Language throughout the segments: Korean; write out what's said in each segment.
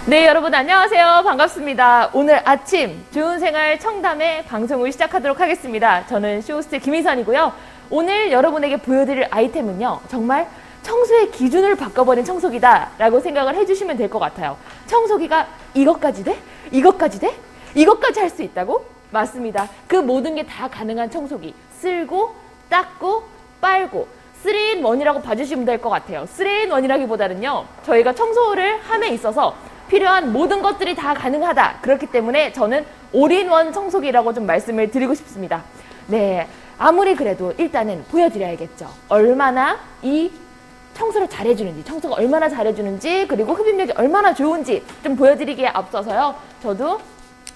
네, 여러분 안녕하세요. 반갑습니다. 오늘 아침 좋은 생활 청담의 방송을 시작하도록 하겠습니다. 저는 쇼호스트 김희선이고요. 오늘 여러분에게 보여드릴 아이템은요. 정말 청소의 기준을 바꿔버린 청소기다 라고 생각을 해주시면 될 것 같아요. 청소기가 이것까지 돼? 이것까지 돼? 이것까지 할 수 있다고? 맞습니다. 그 모든 게 다 가능한 청소기. 쓸고, 닦고, 빨고 3-in-1이라고 봐주시면 될 것 같아요. 3-in-1이라기보다는요. 저희가 청소를 함에 있어서 필요한 모든 것들이 다 가능하다. 그렇기 때문에 저는 올인원 청소기라고 좀 말씀을 드리고 싶습니다. 네, 아무리 그래도 일단은 보여드려야겠죠. 얼마나 이 청소를 잘해주는지, 청소가 얼마나 잘해주는지, 그리고 흡입력이 얼마나 좋은지 좀 보여드리기에 앞서서요. 저도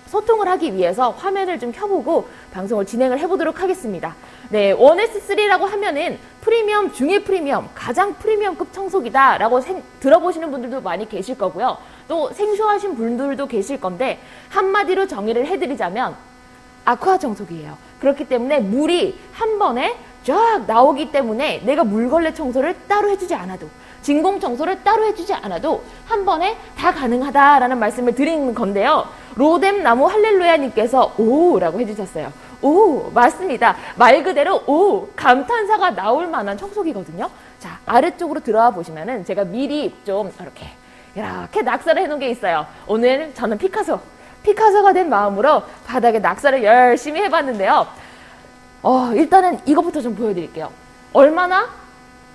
소통을 하기 위해서 화면을 좀 켜보고 방송을 진행을 해보도록 하겠습니다. 네, 1S3라고 하면은 프리미엄 중에 프리미엄, 가장 프리미엄급 청소기다 라고 들어보시는 분들도 많이 계실 거고요. 또 생소하신 분들도 계실 건데 한마디로 정의를 해드리자면 아쿠아 청소기예요. 그렇기 때문에 물이 한 번에 쫙 나오기 때문에 내가 물걸레 청소를 따로 해주지 않아도, 진공 청소를 따로 해주지 않아도 한 번에 다 가능하다라는 말씀을 드리는 건데요. 로뎀 나무 할렐루야님께서 오 라고 해주셨어요. 오, 맞습니다. 말 그대로 오, 감탄사가 나올 만한 청소기거든요. 자, 아래쪽으로 들어와 보시면은 제가 미리 좀 이렇게 낙서를 해놓은 게 있어요. 오늘 저는 피카소가 된 마음으로 바닥에 낙서를 열심히 해봤는데요. 일단은 이것부터 좀 보여드릴게요. 얼마나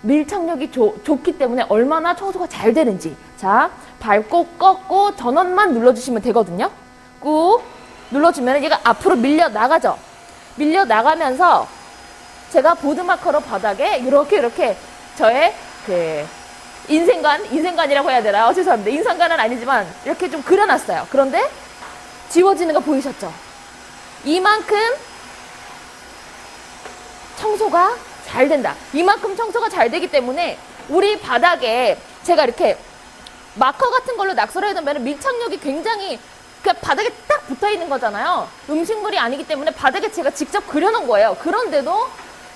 밀착력이 좋기 때문에 얼마나 청소가 잘 되는지. 자, 밟고 꺾고 전원만 눌러주시면 되거든요. 꾹 눌러주면 얘가 앞으로 밀려 나가죠. 밀려 나가면서 제가 보드마커로 바닥에 이렇게 저의 인생관이라고 해야 되나? 죄송합니다. 인생관은 아니지만 이렇게 좀 그려놨어요. 그런데 지워지는 거 보이셨죠? 이만큼 청소가 잘 된다. 이만큼 청소가 잘 되기 때문에 우리 바닥에 제가 이렇게 마커 같은 걸로 낙서를 해놓으면 밀착력이 굉장히 그 바닥에 딱 붙어 있는 거잖아요. 음식물이 아니기 때문에 바닥에 제가 직접 그려놓은 거예요. 그런데도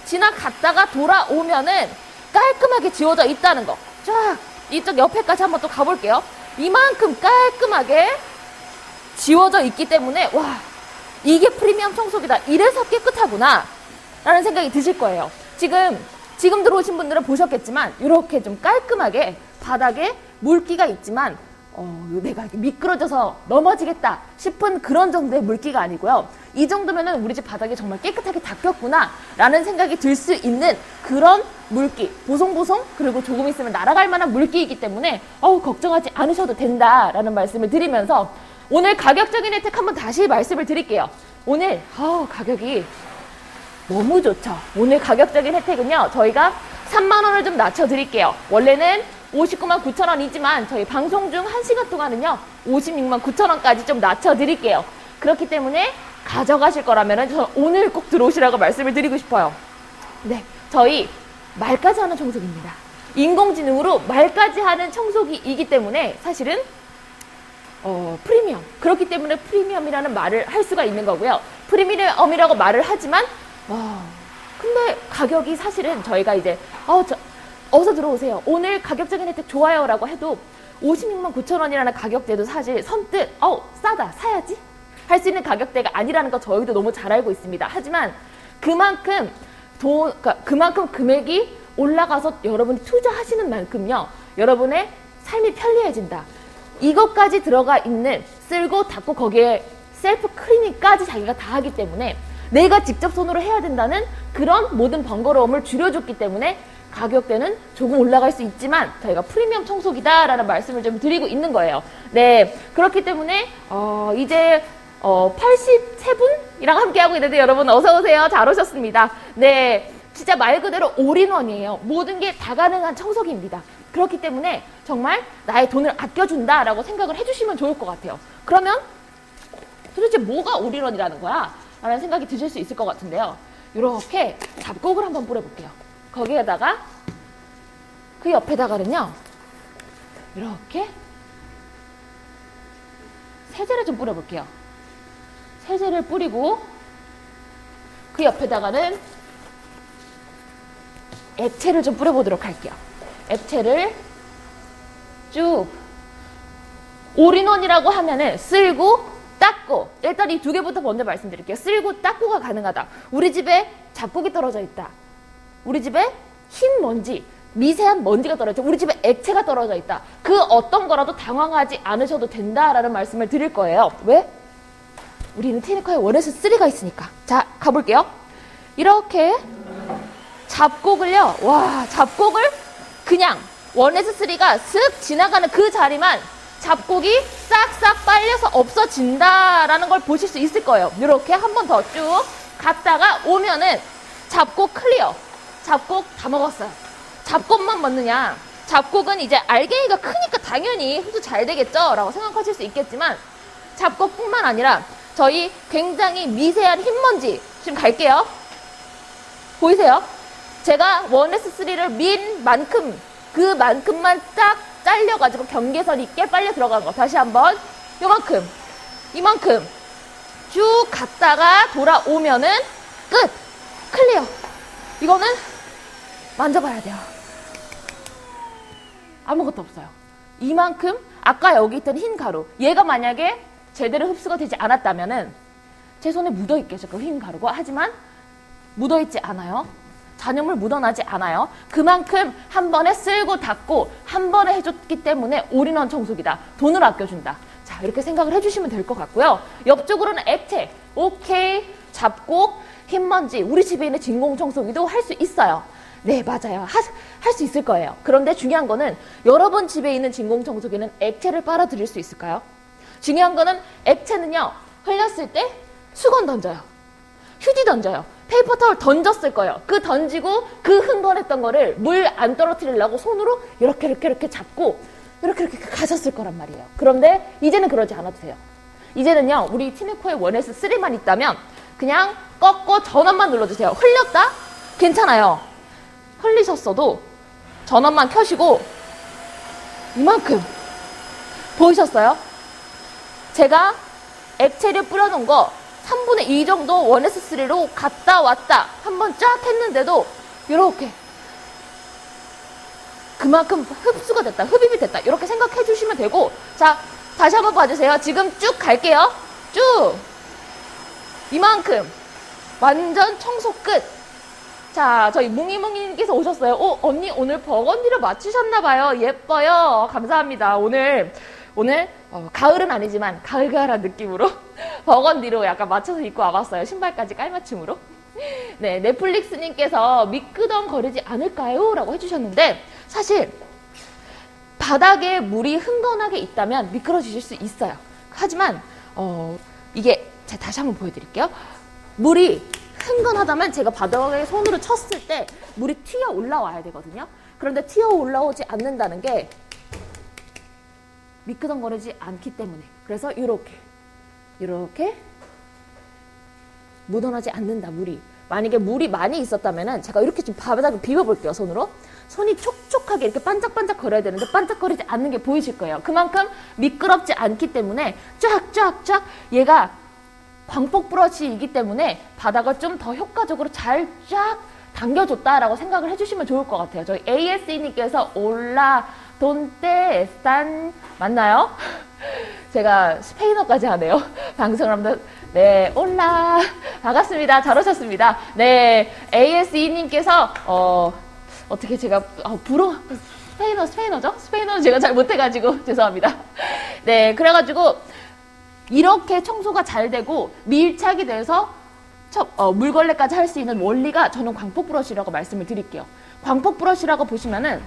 지나갔다가 돌아오면은 깔끔하게 지워져 있다는 거. 쫙 이쪽 옆에까지 한번 또 가볼게요. 이만큼 깔끔하게 지워져 있기 때문에 와, 이게 프리미엄 청소기다. 이래서 깨끗하구나 라는 생각이 드실 거예요. 지금 들어오신 분들은 보셨겠지만 이렇게 좀 깔끔하게 바닥에 물기가 있지만 내가 미끄러져서 넘어지겠다 싶은 그런 정도의 물기가 아니고요. 이 정도면은 우리 집 바닥이 정말 깨끗하게 닦였구나 라는 생각이 들 수 있는 그런 물기, 보송보송, 그리고 조금 있으면 날아갈 만한 물기이기 때문에 걱정하지 않으셔도 된다라는 말씀을 드리면서 오늘 가격적인 혜택 한번 다시 말씀을 드릴게요. 오늘 가격이 너무 좋죠. 오늘 가격적인 혜택은요. 저희가 3만원을 좀 낮춰드릴게요. 원래는 59만 9천 원이지만 저희 방송 중 1시간 동안은요. 56만 9천 원까지 좀 낮춰드릴게요. 그렇기 때문에 가져가실 거라면 저는 오늘 꼭 들어오시라고 말씀을 드리고 싶어요. 네, 저희 말까지 하는 청소기입니다. 인공지능으로 말까지 하는 청소기이기 때문에 사실은 프리미엄. 그렇기 때문에 프리미엄이라는 말을 할 수가 있는 거고요. 프리미엄이라고 말을 하지만 근데 가격이 사실은 저희가 이제 어서 들어오세요. 오늘 가격적인 혜택 좋아요 라고 해도 56만 9천 원이라는 가격대도 사실 선뜻 싸다 사야지 할 수 있는 가격대가 아니라는 거 저희도 너무 잘 알고 있습니다. 하지만 그만큼 그만큼 금액이 올라가서 여러분이 투자하시는 만큼요. 여러분의 삶이 편리해진다. 이것까지 들어가 있는 쓸고 닦고 거기에 셀프 클리닝까지 자기가 다 하기 때문에 내가 직접 손으로 해야 된다는 그런 모든 번거로움을 줄여줬기 때문에 가격대는 조금 올라갈 수 있지만 저희가 프리미엄 청소기다라는 말씀을 좀 드리고 있는 거예요. 네, 그렇기 때문에 이제 83분이랑 함께하고 있는데 여러분 어서오세요. 잘 오셨습니다. 네, 진짜 말 그대로 올인원이에요. 모든 게 다 가능한 청소기입니다. 그렇기 때문에 정말 나의 돈을 아껴준다라고 생각을 해주시면 좋을 것 같아요. 그러면 도대체 뭐가 올인원이라는 거야? 라는 생각이 드실 수 있을 것 같은데요. 이렇게 잡곡을 한번 뿌려볼게요. 거기에다가 그 옆에다가는요. 이렇게 세제를 좀 뿌려볼게요. 세제를 뿌리고 그 옆에다가는 액체를 좀 뿌려보도록 할게요. 액체를 쭉 올인원이라고 하면은 쓸고 닦고, 일단 이 두 개부터 먼저 말씀드릴게요. 쓸고 닦고가 가능하다. 우리 집에 잡곡이 떨어져 있다. 우리 집에 흰 먼지, 미세한 먼지가 떨어져 있다. 우리 집에 액체가 떨어져 있다. 그 어떤 거라도 당황하지 않으셔도 된다라는 말씀을 드릴 거예요. 왜? 우리는 티니커에 원에서 3가 있으니까. 자, 가볼게요. 이렇게 잡곡을요. 와, 잡곡을 그냥 원에서 3가 슥 지나가는 그 자리만 잡곡이 싹싹 빨려서 없어진다라는 걸 보실 수 있을 거예요. 이렇게 한 번 더 쭉 갔다가 오면은 잡곡 클리어. 잡곡 다 먹었어요. 잡곡만 먹느냐? 잡곡은 이제 알갱이가 크니까 당연히 흡수 잘 되겠죠? 라고 생각하실 수 있겠지만 잡곡뿐만 아니라 저희 굉장히 미세한 흰먼지 지금 갈게요. 보이세요? 제가 1S3를 민 만큼 그만큼만 딱 잘려가지고 경계선 있게 빨려 들어간 거. 다시 한번 요만큼 이만큼 쭉 갔다가 돌아오면은 끝! 클리어! 이거는 만져봐야 돼요. 아무것도 없어요. 이만큼 아까 여기 있던 흰 가루 얘가 만약에 제대로 흡수가 되지 않았다면은 제 손에 묻어있겠죠. 그 흰 가루가. 하지만 묻어있지 않아요. 잔여물 묻어나지 않아요. 그만큼 한 번에 쓸고 닦고 한 번에 해줬기 때문에 올인원 청소기다. 돈을 아껴준다. 자, 이렇게 생각을 해주시면 될 것 같고요. 옆쪽으로는 액체. 오케이. 잡곡, 흰먼지. 우리 집에 있는 진공 청소기도 할 수 있어요. 네, 맞아요. 할 수 있을 거예요. 그런데 중요한 거는 여러분 집에 있는 진공 청소기는 액체를 빨아들일 수 있을까요? 중요한 거는 액체는요. 흘렸을 때 수건 던져요. 휴지 던져요. 페이퍼 타월 던졌을 거예요. 그 던지고 그 흥건했던 거를 물 안 떨어뜨리려고 손으로 이렇게 잡고 이렇게 가셨을 거란 말이에요. 그런데 이제는 그러지 않아도 돼요. 이제는요. 우리 티니커의 1S3만 있다면 그냥 꺾고 전원만 눌러주세요. 흘렸다? 괜찮아요. 흘리셨어도 전원만 켜시고 이만큼 보이셨어요? 제가 액체를 뿌려놓은 거 3분의 2 정도 1S3로 갔다 왔다 한 번 쫙 했는데도 이렇게 그만큼 흡수가 됐다, 흡입이 됐다 이렇게 생각해 주시면 되고. 자, 다시 한번 봐주세요. 지금 쭉 갈게요. 쭉 이만큼 완전 청소 끝. 자, 저희 뭉이뭉이님께서 오셨어요. 언니 오늘 버건디를 맞추셨나봐요. 예뻐요. 감사합니다. 오늘 가을은 아니지만 가을가을한 느낌으로 버건디로 약간 맞춰서 입고 와봤어요. 신발까지 깔맞춤으로. 네, 넷플릭스님께서 미끄덩거리지 않을까요? 라고 해주셨는데 사실 바닥에 물이 흥건하게 있다면 미끄러지실 수 있어요. 하지만 이게 제가 다시 한번 보여드릴게요. 물이 흥건하다면 제가 바닥에 손으로 쳤을 때 물이 튀어 올라와야 되거든요. 그런데 튀어 올라오지 않는다는 게 미끄덩거리지 않기 때문에. 그래서 이렇게 묻어나지 않는다, 물이. 만약에 물이 많이 있었다면은 제가 이렇게 좀 바닥을 비벼볼게요, 손으로. 손이 촉촉하게 이렇게 반짝반짝 거려야 되는데 반짝거리지 않는 게 보이실 거예요. 그만큼 미끄럽지 않기 때문에 쫙쫙쫙 얘가 광폭 브러쉬이기 때문에 바닥을 좀 더 효과적으로 잘 쫙 당겨줬다라고 생각을 해주시면 좋을 것 같아요. 저희 ASE님께서 올라 돈테 스탄 맞나요? 제가 스페인어까지 하네요. 방송을 하면 네, 올라 반갑습니다. 잘 오셨습니다. 네, ASE님께서 어떻게 제가 스페인어죠? 스페인어는 제가 잘 못해가지고 죄송합니다. 네, 그래가지고 이렇게 청소가 잘 되고 밀착이 돼서 물걸레까지 할 수 있는 원리가 저는 광폭 브러쉬라고 말씀을 드릴게요. 광폭 브러쉬라고 보시면은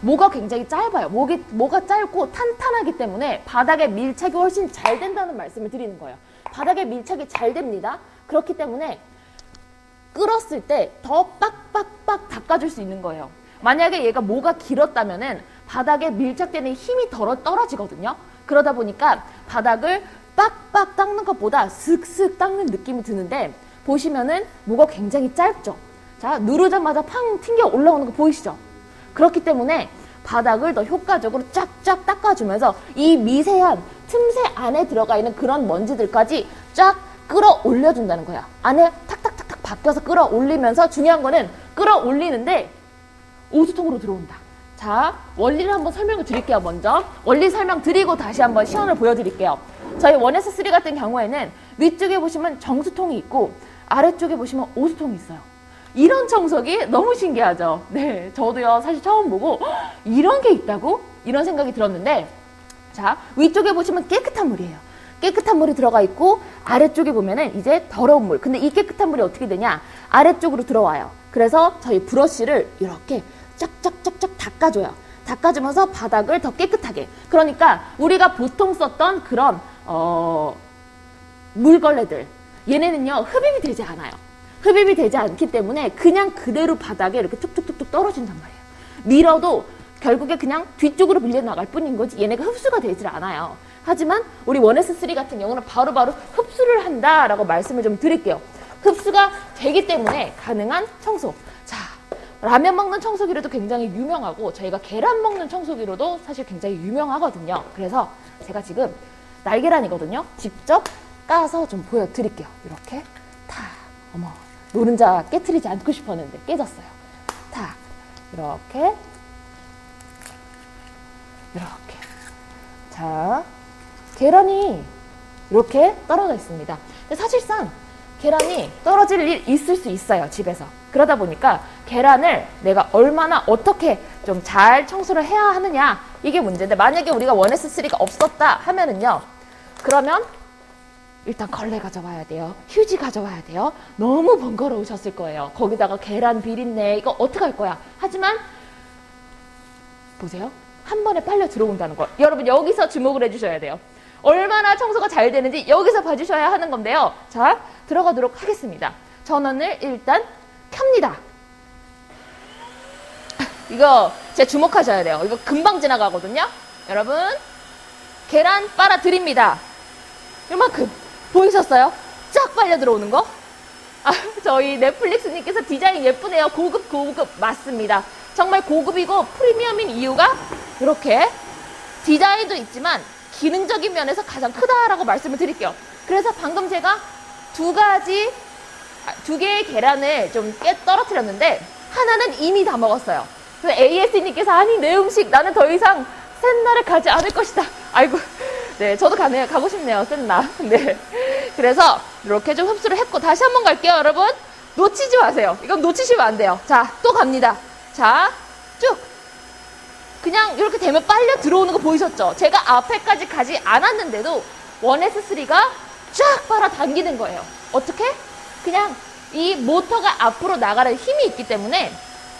모가 굉장히 짧아요. 모가 짧고 탄탄하기 때문에 바닥에 밀착이 훨씬 잘 된다는 말씀을 드리는 거예요. 바닥에 밀착이 잘 됩니다. 그렇기 때문에 끌었을 때 더 빡빡빡 닦아줄 수 있는 거예요. 만약에 얘가 모가 길었다면은 바닥에 밀착되는 힘이 떨어지거든요. 그러다 보니까 바닥을 빡빡 닦는 것보다 슥슥 닦는 느낌이 드는데 보시면은 모가 굉장히 짧죠. 자, 누르자마자 팡 튕겨 올라오는 거 보이시죠? 그렇기 때문에 바닥을 더 효과적으로 쫙쫙 닦아주면서 이 미세한 틈새 안에 들어가 있는 그런 먼지들까지 쫙 끌어올려준다는 거야. 안에 탁탁탁탁 박혀서 끌어올리면서 중요한 거는 끌어올리는데 오수통으로 들어온다. 자, 원리를 한번 설명을 드릴게요. 먼저 원리 설명 드리고 다시 한번 시연을 보여드릴게요. 저희 1S3 같은 경우에는 위쪽에 보시면 정수통이 있고 아래쪽에 보시면 오수통이 있어요. 이런 청소기 너무 신기하죠? 네, 저도요 사실 처음 보고 이런 게 있다고? 이런 생각이 들었는데, 자, 위쪽에 보시면 깨끗한 물이에요. 깨끗한 물이 들어가 있고 아래쪽에 보면은 이제 더러운 물. 근데 이 깨끗한 물이 어떻게 되냐? 아래쪽으로 들어와요. 그래서 저희 브러쉬를 이렇게 쫙쫙쫙쫙 닦아줘요. 닦아주면서 바닥을 더 깨끗하게. 그러니까 우리가 보통 썼던 그런 물걸레들, 얘네는요 흡입이 되지 않아요. 흡입이 되지 않기 때문에 그냥 그대로 바닥에 이렇게 툭툭툭툭 떨어진단 말이에요. 밀어도 결국에 그냥 뒤쪽으로 밀려나갈 뿐인 거지 얘네가 흡수가 되질 않아요. 하지만 우리 1S3 같은 경우는 바로바로 흡수를 한다라고 말씀을 좀 드릴게요. 흡수가 되기 때문에 가능한 청소. 자, 라면 먹는 청소기로도 굉장히 유명하고 저희가 계란 먹는 청소기로도 사실 굉장히 유명하거든요. 그래서 제가 지금 날계란이거든요. 직접 까서 좀 보여드릴게요. 이렇게 탁. 어머, 노른자 깨트리지 않고 싶었는데 깨졌어요. 탁. 이렇게. 자, 계란이 이렇게 떨어져 있습니다. 근데 사실상 계란이 떨어질 일 있을 수 있어요, 집에서. 그러다 보니까 계란을 내가 얼마나 어떻게 좀 잘 청소를 해야 하느냐, 이게 문제인데, 만약에 우리가 1S3가 없었다 하면은요, 그러면 일단 걸레 가져와야 돼요. 휴지 가져와야 돼요. 너무 번거로우셨을 거예요. 거기다가 계란 비린내, 이거 어떡할 거야. 하지만 보세요. 한 번에 빨려 들어온다는 거. 여러분 여기서 주목을 해주셔야 돼요. 얼마나 청소가 잘 되는지 여기서 봐주셔야 하는 건데요. 자, 들어가도록 하겠습니다. 전원을 일단 켭니다. 이거 진짜 주목하셔야 돼요. 이거 금방 지나가거든요. 여러분, 계란 빨아드립니다. 이만큼 보이셨어요? 쫙 빨려 들어오는 거? 아, 저희 넷플릭스님께서 디자인 예쁘네요. 고급 맞습니다. 정말 고급이고 프리미엄인 이유가 이렇게 디자인도 있지만 기능적인 면에서 가장 크다라고 말씀을 드릴게요. 그래서 방금 제가 두 개의 계란을 좀 떨어뜨렸는데 하나는 이미 다 먹었어요. 그래서 AS님께서 아니 내 음식 나는 더 이상 센나를 가지 않을 것이다. 아이고, 네, 저도 가고 싶네요, 센나. 네, 그래서 이렇게 좀 흡수를 했고 다시 한번 갈게요, 여러분. 놓치지 마세요. 이건 놓치시면 안 돼요. 자, 또 갑니다. 자, 쭉. 그냥 이렇게 되면 빨려 들어오는 거 보이셨죠? 제가 앞에까지 가지 않았는데도 1S3가 쫙 빨아당기는 거예요. 어떻게? 그냥 이 모터가 앞으로 나가는 힘이 있기 때문에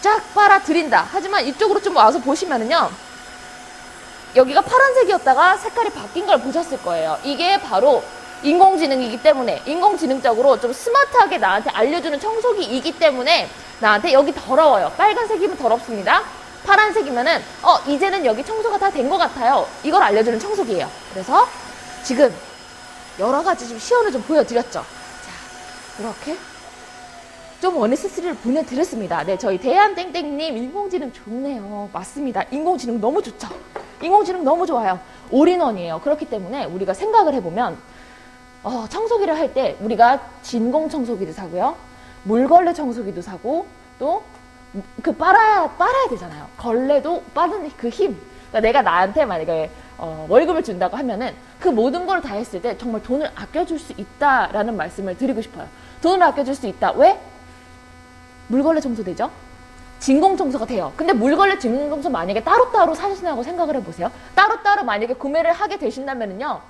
쫙 빨아들인다. 하지만 이쪽으로 좀 와서 보시면은요, 여기가 파란색이었다가 색깔이 바뀐 걸 보셨을 거예요. 이게 바로 인공지능이기 때문에, 인공지능적으로 좀 스마트하게 나한테 알려주는 청소기이기 때문에 나한테 여기 더러워요. 빨간색이면 더럽습니다. 파란색이면은 이제는 여기 청소가 다 된 것 같아요. 이걸 알려주는 청소기예요. 그래서 지금 여러 가지 좀 시연을 좀 보여드렸죠. 자, 이렇게 좀 1S3를 보내드렸습니다. 네, 저희 대한땡땡님 인공지능 좋네요. 맞습니다. 인공지능 너무 좋죠. 인공지능 너무 좋아요. 올인원이에요. 그렇기 때문에 우리가 생각을 해보면 청소기를 할 때 우리가 진공 청소기도 사고요, 물걸레 청소기도 사고, 또 그 빨아야 되잖아요. 걸레도 빠는 그 힘. 그러니까 내가 나한테 만약에 월급을 준다고 하면은 그 모든 걸 다 했을 때 정말 돈을 아껴줄 수 있다라는 말씀을 드리고 싶어요. 돈을 아껴줄 수 있다. 왜? 물걸레 청소되죠? 진공 청소가 돼요. 근데 물걸레 진공 청소 만약에 따로따로 사신다고 생각을 해보세요. 따로따로 만약에 구매를 하게 되신다면은요,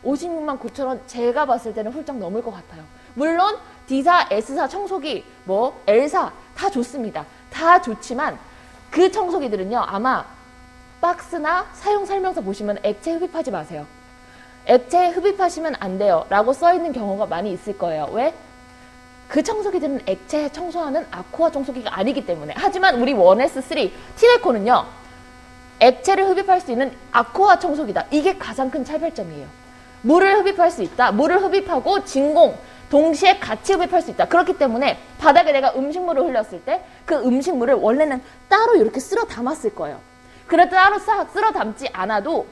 56만 9천 원 제가 봤을 때는 훌쩍 넘을 것 같아요. 물론 D사, S사 청소기, 뭐 L사 다 좋습니다. 다 좋지만 그 청소기들은요, 아마 박스나 사용 설명서 보시면 액체 흡입하지 마세요. 액체 흡입하시면 안 돼요 라고 써있는 경우가 많이 있을 거예요. 왜? 그 청소기들은 액체 청소하는 아쿠아 청소기가 아니기 때문에. 하지만 우리 1S3 티네코는요, 액체를 흡입할 수 있는 아쿠아 청소기다. 이게 가장 큰 차별점이에요. 물을 흡입할 수 있다. 물을 흡입하고 진공 동시에 같이 흡입할 수 있다. 그렇기 때문에 바닥에 내가 음식물을 흘렸을 때 그 음식물을 원래는 따로 이렇게 쓸어 담았을 거예요. 그래도 따로 쓸어 담지 않아도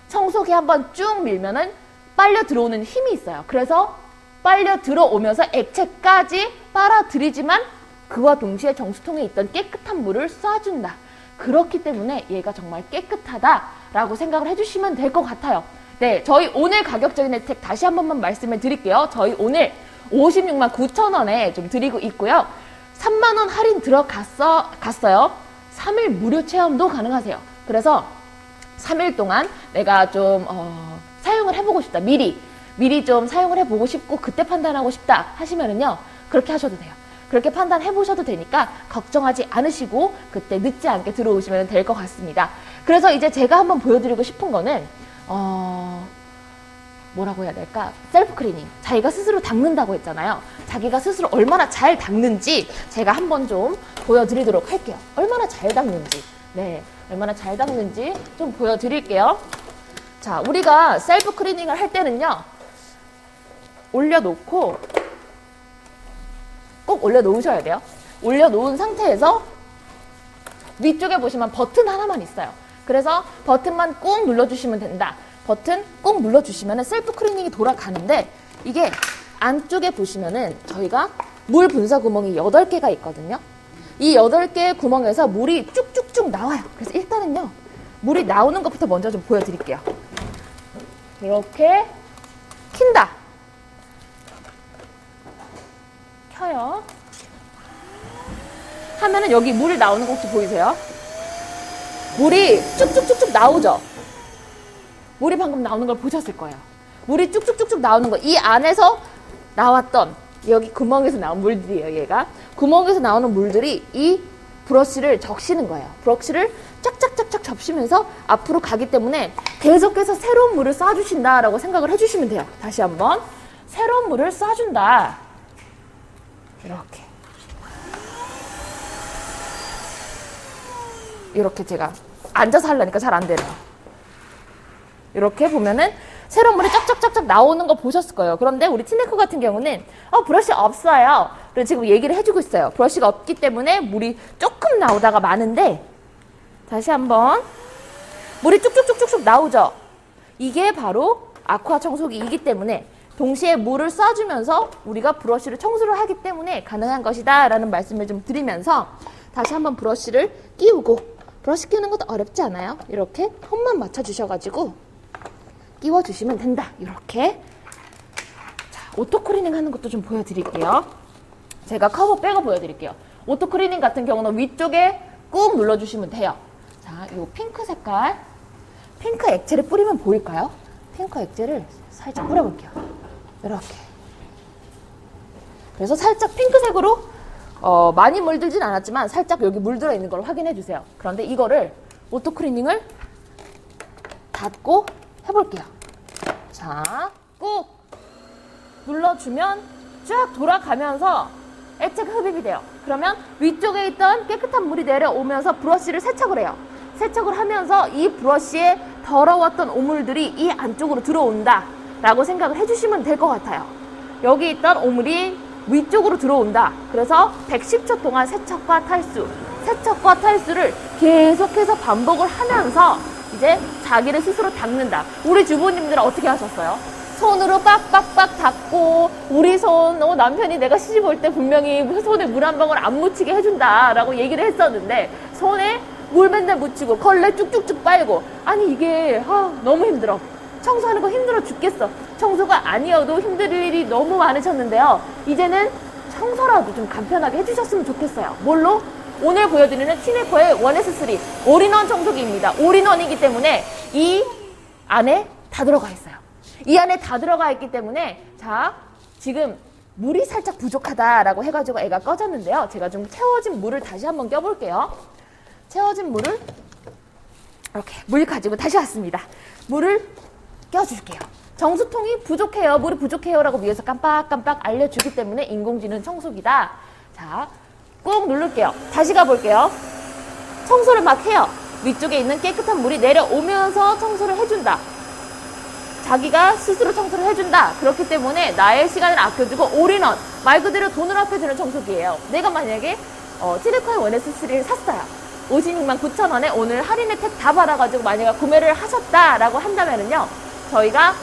청소기 한번 쭉 밀면은 빨려 들어오는 힘이 있어요. 그래서 빨려 들어오면서 액체까지 빨아들이지만 그와 동시에 정수통에 있던 깨끗한 물을 쏴준다. 그렇기 때문에 얘가 정말 깨끗하다라고 생각을 해주시면 될 것 같아요. 네, 저희 오늘 가격적인 혜택 다시 한 번만 말씀을 드릴게요. 저희 오늘 56만 9천 원에 좀 드리고 있고요. 3만 원 할인 갔어요. 3일 무료 체험도 가능하세요. 그래서 3일 동안 내가 좀 사용을 해보고 싶다. 미리 좀 사용을 해보고 싶고 그때 판단하고 싶다 하시면은요. 그렇게 하셔도 돼요. 그렇게 판단해보셔도 되니까 걱정하지 않으시고 그때 늦지 않게 들어오시면 될 것 같습니다. 그래서 이제 제가 한번 보여드리고 싶은 거는 뭐라고 해야 될까? 셀프 클리닝. 자기가 스스로 닦는다고 했잖아요. 자기가 스스로 얼마나 잘 닦는지 제가 한번 좀 보여드리도록 할게요. 얼마나 잘 닦는지. 네, 얼마나 잘 닦는지 좀 보여드릴게요. 자, 우리가 셀프 클리닝을 할 때는요. 올려놓고 꼭 올려놓으셔야 돼요. 올려놓은 상태에서 위쪽에 보시면 버튼 하나만 있어요. 그래서 버튼만 꾹 눌러주시면 된다. 버튼 꾹 눌러주시면 셀프 클리닝이 돌아가는데 이게 안쪽에 보시면은 저희가 물 분사 구멍이 8개가 있거든요. 이 8개의 구멍에서 물이 쭉쭉쭉 나와요. 그래서 일단은요. 물이 나오는 것부터 먼저 좀 보여드릴게요. 이렇게 킨다. 켜요. 하면은 여기 물이 나오는 거 혹시 보이세요? 물이 쭉쭉쭉쭉 나오죠? 물이 방금 나오는 걸 보셨을 거예요. 물이 쭉쭉쭉쭉 나오는 거. 이 안에서 나왔던 여기 구멍에서 나온 물들이에요. 얘가. 구멍에서 나오는 물들이 이 브러쉬를 적시는 거예요. 브러쉬를 쫙쫙쫙쫙 접시면서 앞으로 가기 때문에 계속해서 새로운 물을 쏴주신다라고 생각을 해주시면 돼요. 다시 한번. 새로운 물을 쏴준다. 이렇게. 이렇게 제가 앉아서 하려니까 잘 안 되네요. 이렇게 보면은 새로운 물이 쫙쫙쫙쫙 나오는 거 보셨을 거예요. 그런데 우리 티네코 같은 경우는 브러쉬 없어요. 그래서 지금 얘기를 해주고 있어요. 브러쉬가 없기 때문에 물이 조금 나오다가 많은데 다시 한번 물이 쭉쭉쭉쭉쭉 나오죠. 이게 바로 아쿠아 청소기이기 때문에 동시에 물을 쏴주면서 우리가 브러쉬를 청소를 하기 때문에 가능한 것이다 라는 말씀을 좀 드리면서 다시 한번 브러쉬를 끼우고 브러쉬 끼우는 것도 어렵지 않아요. 이렇게 홈만 맞춰주셔가지고 끼워주시면 된다. 이렇게. 자, 오토클리닝 하는 것도 좀 보여드릴게요. 제가 커버 빼고 보여드릴게요. 오토클리닝 같은 경우는 위쪽에 꾹 눌러주시면 돼요. 자, 이 핑크 색깔. 핑크 액체를 뿌리면 보일까요? 핑크 액체를 살짝 뿌려볼게요. 이렇게. 그래서 살짝 핑크색으로 많이 물들진 않았지만 살짝 여기 물들어 있는 걸 확인해 주세요. 그런데 이거를 오토클리닝을 닫고 해볼게요. 자, 꾹 눌러주면 쭉 돌아가면서 액체가 흡입이 돼요. 그러면 위쪽에 있던 깨끗한 물이 내려오면서 브러쉬를 세척을 해요. 세척을 하면서 이 브러쉬에 더러웠던 오물들이 이 안쪽으로 들어온다 라고 생각을 해주시면 될 것 같아요. 여기 있던 오물이 위쪽으로 들어온다. 그래서 110초 동안 세척과 탈수를 계속해서 반복을 하면서 이제 자기를 스스로 닦는다. 우리 주부님들은 어떻게 하셨어요? 손으로 빡빡빡 닦고 우리 손 남편이 내가 시집 올 때 분명히 손에 물 한 방울 안 묻히게 해준다 라고 얘기를 했었는데 손에 물 맨날 묻히고 걸레 쭉쭉쭉 빨고 아니 이게 너무 힘들어. 청소하는 거 힘들어 죽겠어. 청소가 아니어도 힘들 일이 너무 많으셨는데요. 이제는 청소라도 좀 간편하게 해주셨으면 좋겠어요. 뭘로? 오늘 보여드리는 티네코의 1S3 올인원 청소기입니다. 올인원이기 때문에 이 안에 다 들어가 있어요. 이 안에 다 들어가 있기 때문에 자 지금 물이 살짝 부족하다라고 해가지고 애가 꺼졌는데요. 제가 좀 채워진 물을 다시 한번 껴볼게요. 채워진 물을 이렇게 물 가지고 다시 왔습니다. 물을 껴줄게요. 정수통이 부족해요. 물이 부족해요 라고 위에서 깜빡깜빡 알려주기 때문에 인공지능 청소기다. 자, 꾹 누를게요. 다시 가볼게요. 청소를 막 해요. 위쪽에 있는 깨끗한 물이 내려오면서 청소를 해준다. 자기가 스스로 청소를 해준다. 그렇기 때문에 나의 시간을 아껴주고 올인원 말 그대로 돈을 아껴주는 청소기예요. 내가 만약에 티네코의 1S3를 샀어요. 56만 9천 원에 오늘 할인 혜택 다 받아가지고 만약에 구매를 하셨다라고 한다면은요. 저희가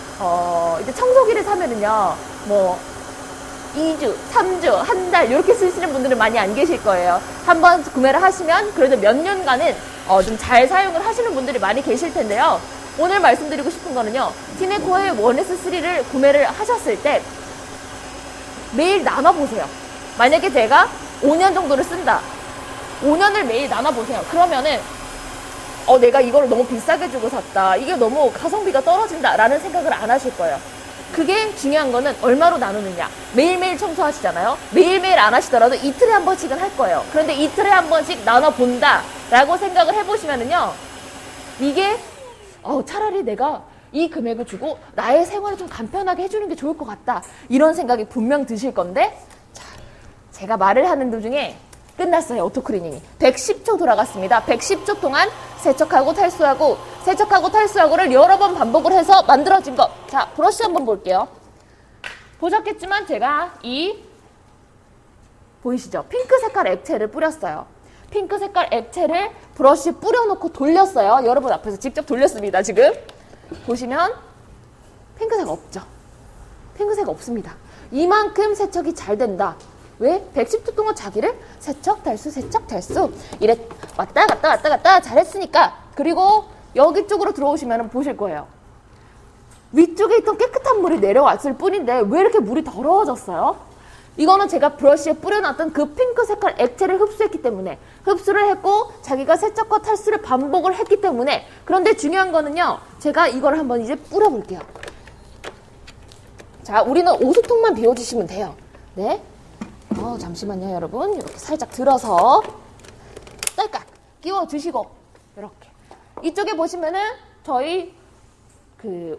이제 청소기를 사면은요. 뭐 2주, 3주, 한 달 이렇게 쓰시는 분들은 많이 안 계실 거예요. 한번 구매를 하시면 그래도 몇 년간은 좀 잘 사용을 하시는 분들이 많이 계실 텐데요. 오늘 말씀드리고 싶은 거는요. 티네코의 1S3를 구매를 하셨을 때 매일 나눠보세요. 만약에 제가 5년 정도를 쓴다. 5년을 매일 나눠보세요. 그러면은 내가 이걸 너무 비싸게 주고 샀다. 이게 너무 가성비가 떨어진다. 라는 생각을 안 하실 거예요. 그게 중요한 거는 얼마로 나누느냐. 매일매일 청소하시잖아요. 매일매일 안 하시더라도 이틀에 한 번씩은 할 거예요. 그런데 이틀에 한 번씩 나눠본다 라고 생각을 해보시면은요, 이게 차라리 내가 이 금액을 주고 나의 생활을 좀 간편하게 해주는 게 좋을 것 같다, 이런 생각이 분명 드실 건데, 자, 제가 말을 하는 도중에 끝났어요. 오토클리닝이 110초 돌아갔습니다. 110초 동안 세척하고 탈수하고 세척하고 탈수하고를 여러 번 반복을 해서 만들어진 것. 자, 브러쉬 한번 볼게요. 보셨겠지만 제가 보이시죠? 핑크 색깔 액체를 뿌렸어요. 핑크 색깔 액체를 브러쉬에 뿌려놓고 돌렸어요. 여러분 앞에서 직접 돌렸습니다. 지금 보시면 핑크색 없죠? 핑크색 없습니다. 이만큼 세척이 잘 된다. 왜? 110초 동안 자기를 세척, 탈수, 세척, 탈수 이래 왔다 갔다 잘했으니까. 그리고 여기 쪽으로 들어오시면 보실 거예요. 위쪽에 있던 깨끗한 물이 내려왔을 뿐인데 왜 이렇게 물이 더러워졌어요? 이거는 제가 브러쉬에 뿌려놨던 그 핑크 색깔 액체를 흡수했기 때문에, 흡수를 했고 자기가 세척과 탈수를 반복을 했기 때문에. 그런데 중요한 거는요, 제가 이걸 한번 이제 뿌려볼게요. 자, 우리는 오수통만 비워주시면 돼요. 네. 잠시만요, 여러분. 이렇게 살짝 들어서 딸깍 끼워주시고, 이렇게. 이쪽에 보시면은 저희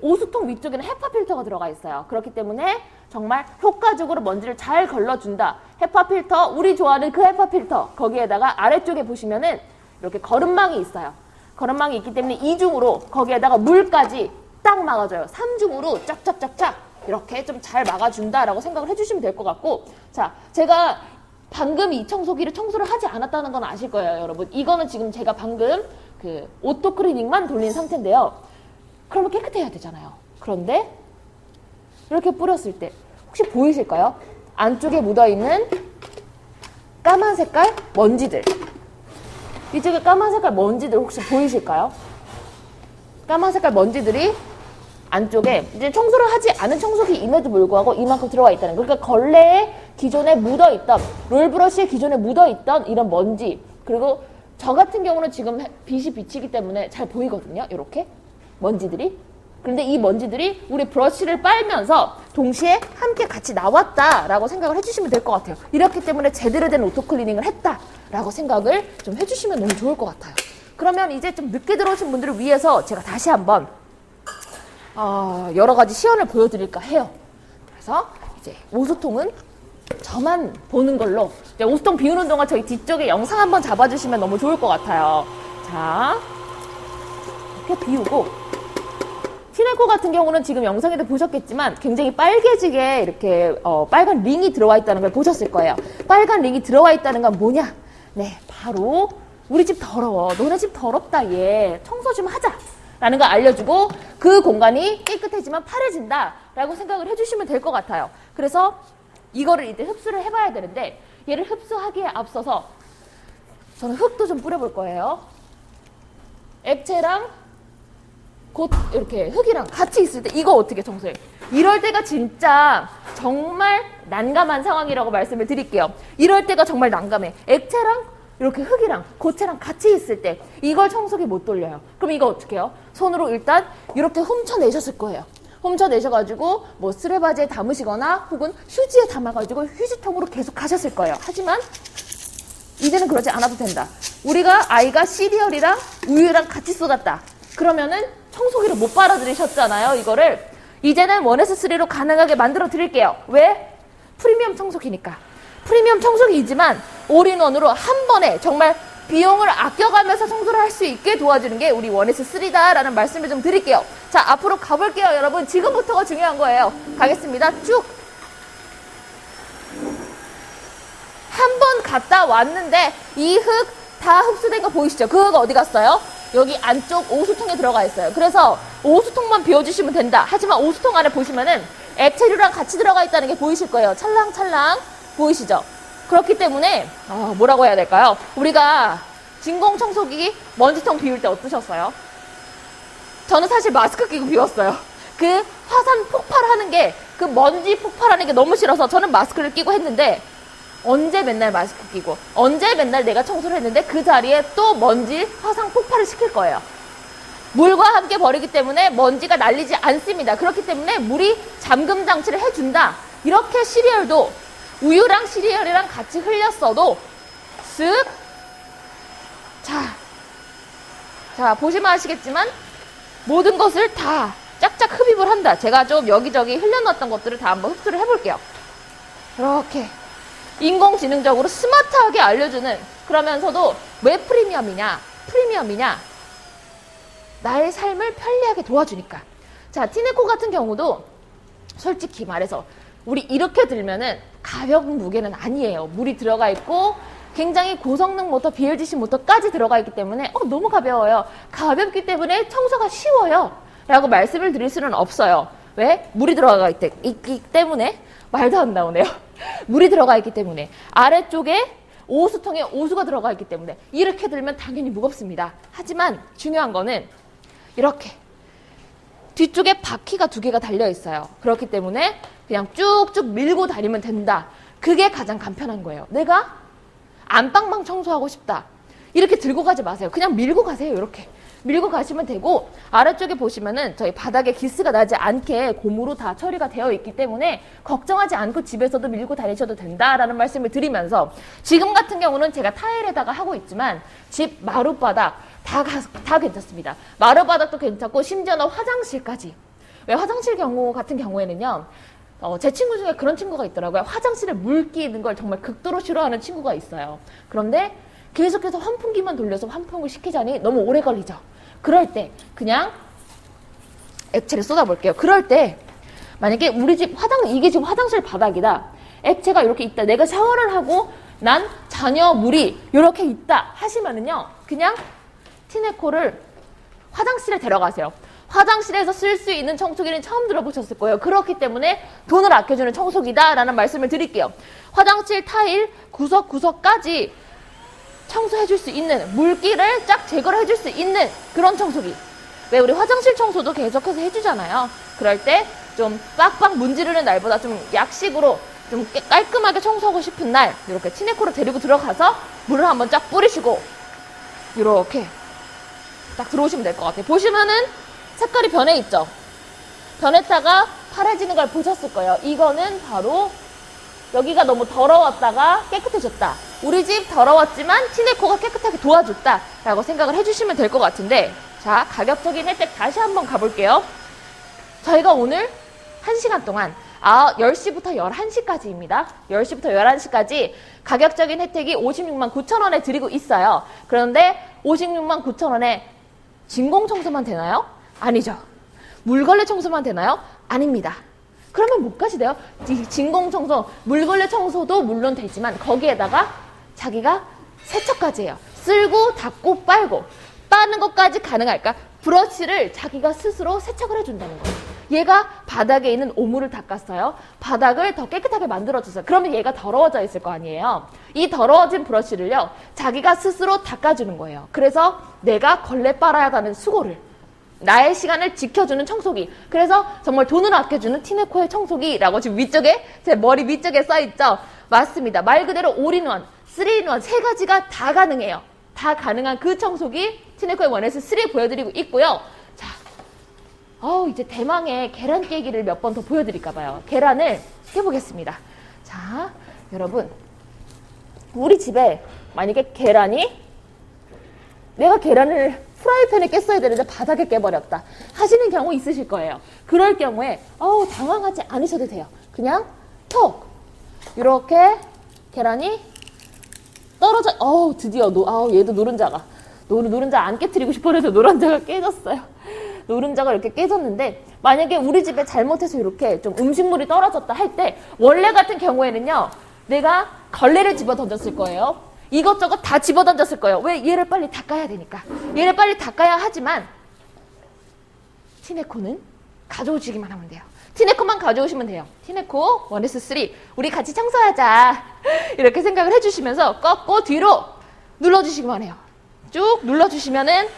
오수통 위쪽에는 헤파 필터가 들어가 있어요. 그렇기 때문에 정말 효과적으로 먼지를 잘 걸러준다. 헤파 필터, 우리 좋아하는 그 헤파 필터. 거기에다가 아래쪽에 보시면은 이렇게 거름망이 있어요. 거름망이 있기 때문에 이중으로 거기에다가 물까지 딱 막아줘요. 3중으로 쫙쫙쫙쫙 이렇게 좀 잘 막아준다라고 생각을 해주시면 될 것 같고, 자, 제가 방금 이 청소기를 청소를 하지 않았다는 건 아실 거예요, 여러분. 이거는 지금 제가 방금 오토클리닝만 돌린 상태인데요. 그러면 깨끗해야 되잖아요. 그런데 이렇게 뿌렸을 때 혹시 보이실까요? 안쪽에 묻어있는 까만 색깔 먼지들. 이쪽에 까만 색깔 먼지들 혹시 보이실까요? 까만 색깔 먼지들이 안쪽에 이제 청소를 하지 않은 청소기임에도 불구하고 이만큼 들어가 있다는 거. 그러니까 걸레에 기존에 묻어있던, 롤브러쉬에 기존에 묻어있던 이런 먼지. 그리고 저 같은 경우는 지금 빛이 비치기 때문에 잘 보이거든요. 이렇게 먼지들이. 그런데 이 먼지들이 우리 브러쉬를 빨면서 동시에 함께 같이 나왔다라고 생각을 해주시면 될 것 같아요. 이렇기 때문에 제대로 된 오토클리닝을 했다라고 생각을 좀 해주시면 너무 좋을 것 같아요. 그러면 이제 좀 늦게 들어오신 분들을 위해서 제가 다시 한번 여러 가지 시연을 보여드릴까 해요. 그래서 이제 오수통은 저만 보는 걸로, 이제 오수통 비우는 동안 저희 뒤쪽에 영상 한번 잡아주시면 너무 좋을 것 같아요. 자, 이렇게 비우고, 티네코 같은 경우는 지금 영상에도 보셨겠지만 굉장히 빨개지게 이렇게 빨간 링이 들어와 있다는 걸 보셨을 거예요. 빨간 링이 들어와 있다는 건 뭐냐? 네, 바로 우리 집 더러워. 너네 집 더럽다 얘. 청소 좀 하자. 라는 걸 알려주고 그 공간이 깨끗해지면 파래진다 라고 생각을 해주시면 될 것 같아요. 그래서 이거를 이제 흡수를 해봐야 되는데, 얘를 흡수하기에 앞서서 저는 흙도 좀 뿌려볼 거예요. 액체랑 곧 이렇게 흙이랑 같이 있을 때 이거 어떻게 청소해? 이럴 때가 진짜 정말 난감한 상황이라고 말씀을 드릴게요. 이럴 때가 정말 난감해. 액체랑 이렇게 흙이랑 고체랑 같이 있을 때 이걸 청소기 못 돌려요. 그럼 이거 어떻게 해요? 손으로 일단 이렇게 훔쳐내셨을 거예요. 훔쳐내셔가지고 뭐 쓰레바지에 담으시거나 혹은 휴지에 담아가지고 휴지통으로 계속 가셨을 거예요. 하지만 이제는 그러지 않아도 된다. 우리가 아이가 시리얼이랑 우유랑 같이 쏟았다. 그러면은 청소기를 못 빨아들이셨잖아요. 이거를 이제는 1S3로 가능하게 만들어 드릴게요. 왜? 프리미엄 청소기니까. 프리미엄 청소기이지만 올인원으로 한 번에 정말 비용을 아껴가면서 청소를 할 수 있게 도와주는 게 우리 1S3다 라는 말씀을 좀 드릴게요. 자, 앞으로 가볼게요, 여러분. 지금부터가 중요한 거예요. 가겠습니다. 쭉. 한 번 갔다 왔는데 이 흙 다 흡수된 거 보이시죠? 그 흙 어디 갔어요? 여기 안쪽 오수통에 들어가 있어요. 그래서 오수통만 비워주시면 된다. 하지만 오수통 안에 보시면은 액체류랑 같이 들어가 있다는 게 보이실 거예요. 찰랑찰랑 보이시죠? 그렇기 때문에 뭐라고 해야 될까요? 우리가 진공청소기 먼지통 비울 때 어떠셨어요? 저는 사실 마스크 끼고 비웠어요. 그 화산 폭발하는 게, 그 먼지 폭발하는 게 너무 싫어서 저는 마스크를 끼고 했는데, 언제 맨날 마스크 끼고, 언제 맨날 내가 청소를 했는데 그 자리에 또 먼지 화상 폭발을 시킬 거예요. 물과 함께 버리기 때문에 먼지가 날리지 않습니다. 그렇기 때문에 물이 잠금 장치를 해준다. 이렇게 시리얼도 우유랑 시리얼이랑 같이 흘렸어도 쓱, 자 보시면 아시겠지만 모든 것을 다 짝짝 흡입을 한다. 제가 좀 여기저기 흘려놨던 것들을 다 한번 흡수를 해볼게요. 이렇게 인공지능적으로 스마트하게 알려주는, 그러면서도 왜 프리미엄이냐? 나의 삶을 편리하게 도와주니까. 자, 티네코 같은 경우도 솔직히 말해서 우리 이렇게 들면은 가벼운 무게는 아니에요. 물이 들어가 있고 굉장히 고성능 모터, BLDC 모터까지 들어가 있기 때문에 너무 가벼워요. 가볍기 때문에 청소가 쉬워요 라고 말씀을 드릴 수는 없어요. 왜? 물이 들어가 있기 때문에. 말도 안 나오네요. 물이 들어가 있기 때문에. 아래쪽에 오수통에 오수가 들어가 있기 때문에 이렇게 들면 당연히 무겁습니다. 하지만 중요한 거는 이렇게 뒤쪽에 바퀴가 2개가 달려 있어요. 그렇기 때문에 그냥 쭉쭉 밀고 다니면 된다. 그게 가장 간편한 거예요. 내가 안방방 청소하고 싶다. 이렇게 들고 가지 마세요. 그냥 밀고 가세요. 이렇게 밀고 가시면 되고, 아래쪽에 보시면은 저희 바닥에 기스가 나지 않게 고무로 다 처리가 되어 있기 때문에 걱정하지 않고 집에서도 밀고 다니셔도 된다라는 말씀을 드리면서, 지금 같은 경우는 제가 타일에다가 하고 있지만 집 마룻바닥 다 괜찮습니다. 마룻바닥도 괜찮고 심지어는 화장실까지. 왜 화장실 경우 같은 경우에는요, 제 친구 중에 그런 친구가 있더라고요. 화장실에 물 끼는 걸 정말 극도로 싫어하는 친구가 있어요. 그런데 계속해서 환풍기만 돌려서 환풍을 시키자니 너무 오래 걸리죠. 그럴 때 그냥 액체를 쏟아볼게요. 그럴 때 만약에 우리 집 이게 지금 화장실 바닥이다. 액체가 이렇게 있다. 내가 샤워를 하고 난 자녀 물이 이렇게 있다 하시면은요, 그냥 티네코를 화장실에 데려가세요. 화장실에서 쓸 수 있는 청소기는 처음 들어보셨을 거예요. 그렇기 때문에 돈을 아껴주는 청소기다라는 말씀을 드릴게요. 화장실 타일 구석구석까지 청소해줄 수 있는, 물기를 쫙 제거를 해줄 수 있는 그런 청소기. 왜 우리 화장실 청소도 계속해서 해주잖아요. 그럴 때 좀 빡빡 문지르는 날보다 좀 약식으로 좀 깔끔하게 청소하고 싶은 날, 이렇게 티네코를 데리고 들어가서 물을 한번 쫙 뿌리시고 이렇게 딱 들어오시면 될 것 같아요. 보시면은 색깔이 변해 있죠? 변했다가 파래지는 걸 보셨을 거예요. 이거는 바로 여기가 너무 더러웠다가 깨끗해졌다. 우리 집 더러웠지만 티네코가 깨끗하게 도와줬다 라고 생각을 해주시면 될 것 같은데, 자, 가격적인 혜택 다시 한번 가볼게요. 저희가 오늘 1시간 동안 10시부터 11시까지입니다. 10시부터 11시까지 가격적인 혜택이 56만 9천 원에 드리고 있어요. 그런데 56만 9천 원에 진공청소만 되나요? 아니죠. 물걸레 청소만 되나요? 아닙니다. 그러면 못 가시대요. 진공청소, 물걸레 청소도 물론 되지만 거기에다가 자기가 세척까지 해요. 쓸고 닦고 빨고 빠는 것까지 가능할까? 브러쉬를 자기가 스스로 세척을 해준다는 거예요. 얘가 바닥에 있는 오물을 닦았어요. 바닥을 더 깨끗하게 만들어줬어요. 그러면 얘가 더러워져 있을 거 아니에요. 이 더러워진 브러쉬를요, 자기가 스스로 닦아주는 거예요. 그래서 내가 걸레 빨아야 하는 수고를, 나의 시간을 지켜주는 청소기. 그래서 정말 돈을 아껴주는 티네코의 청소기라고 지금 위쪽에, 제 머리 위쪽에 써있죠. 맞습니다. 말 그대로 올인원, 3인원, 3가지가 다 가능해요. 다 가능한 그 청소기 티네코의 원에스 3 보여드리고 있고요. 자, 이제 대망의 계란 깨기를 몇 번 더 보여드릴까봐요. 계란을 깨보겠습니다. 자, 여러분, 우리 집에 만약에 내가 계란을 프라이팬에 깼어야 되는데 바닥에 깨버렸다 하시는 경우 있으실 거예요. 그럴 경우에 당황하지 않으셔도 돼요. 그냥 톡 이렇게 계란이 떨어져. 드디어 얘도 노른자가 노른자 안 깨트리고 싶어서 노른자가 깨졌어요. 노른자가 이렇게 깨졌는데, 만약에 우리 집에 잘못해서 이렇게 좀 음식물이 떨어졌다 할 때, 원래 같은 경우에는요, 내가 걸레를 집어 던졌을 거예요. 이것저것 다 집어 던졌을 거예요. 왜? 얘를 빨리 닦아야 되니까. 얘를 빨리 닦아야 하지만 티네코는 가져오시기만 하면 돼요. 티네코만 가져오시면 돼요. 티네코 1S3 우리 같이 청소하자 이렇게 생각을 해주시면서 꺾고 뒤로 눌러주시기만 해요. 쭉 눌러주시면은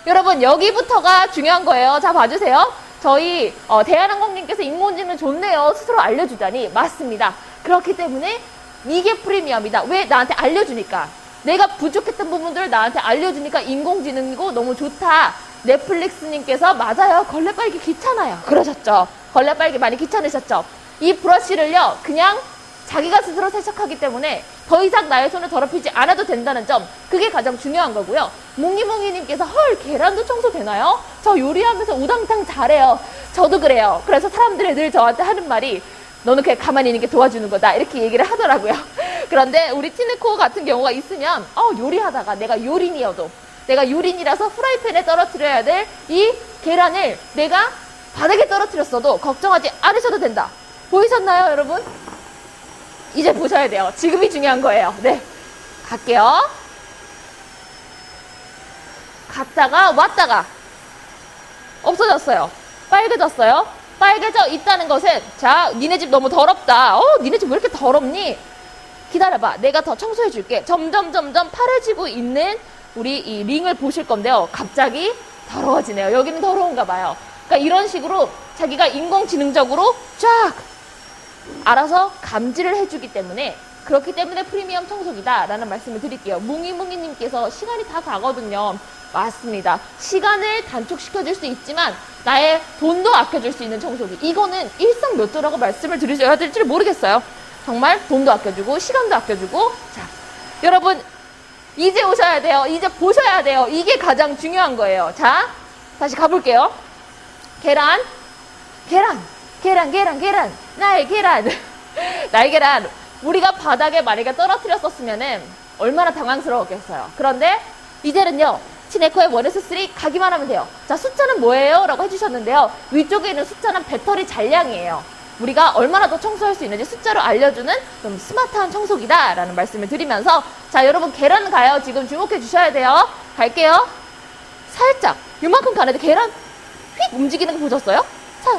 여러분 여기부터가 중요한 거예요. 자, 봐주세요. 저희 대한항공님께서 인공지능 좋네요. 스스로 알려주다니. 맞습니다. 그렇기 때문에 이게 프리미엄이다. 왜? 나한테 알려주니까. 내가 부족했던 부분들 나한테 알려주니까 인공지능이고 너무 좋다. 넷플릭스님께서 맞아요. 걸레 빨기 귀찮아요. 그러셨죠. 걸레 빨기 많이 귀찮으셨죠. 이 브러쉬를요. 그냥 자기가 스스로 세척하기 때문에 더 이상 나의 손을 더럽히지 않아도 된다는 점, 그게 가장 중요한 거고요. 몽이몽이님께서 헐, 계란도 청소되나요? 저 요리하면서 우당탕 잘해요. 저도 그래요. 그래서 사람들이 늘 저한테 하는 말이 너는 그냥 가만히 있는 게 도와주는 거다, 이렇게 얘기를 하더라고요. 그런데 우리 티네코 같은 경우가 있으면 요리하다가 내가 요린이어도, 내가 요린이라서 프라이팬에 떨어뜨려야 될 이 계란을 내가 바닥에 떨어뜨렸어도 걱정하지 않으셔도 된다. 보이셨나요, 여러분? 이제 보셔야 돼요. 지금이 중요한 거예요. 네, 갈게요. 갔다가 왔다가 없어졌어요. 빨개졌어요. 빨개져 있다는 것은, 자, 니네 집 너무 더럽다. 니네 집 왜 이렇게 더럽니? 기다려봐. 내가 더 청소해 줄게. 점점 파래지고 있는 우리 이 링을 보실 건데요. 갑자기 더러워지네요. 여기는 더러운가 봐요. 그러니까 이런 식으로 자기가 인공지능적으로 쫙 알아서 감지를 해주기 때문에, 그렇기 때문에 프리미엄 청소기다라는 말씀을 드릴게요. 뭉이뭉이님께서 시간이 다 가거든요. 맞습니다. 시간을 단축시켜줄 수 있지만 나의 돈도 아껴줄 수 있는 청소기. 이거는 일석몇조라고 말씀을 드려야 될지 모르겠어요. 정말 돈도 아껴주고 시간도 아껴주고. 자, 여러분 이제 오셔야 돼요. 이제 보셔야 돼요. 이게 가장 중요한 거예요. 자, 다시 가볼게요. 계란. 나의 계란. 나의 계란. 우리가 바닥에 만약에 떨어뜨렸었으면은 얼마나 당황스러웠겠어요. 그런데 이제는요, 티네코의 1S3 가기만 하면 돼요. 자, 숫자는 뭐예요? 라고 해주셨는데요. 위쪽에 있는 숫자는 배터리 잔량이에요. 우리가 얼마나 더 청소할 수 있는지 숫자로 알려주는 좀 스마트한 청소기다 라는 말씀을 드리면서, 자, 여러분 계란 가요. 지금 주목해 주셔야 돼요. 갈게요. 살짝 요만큼 가는데 계란 휙 움직이는 거 보셨어요? 자,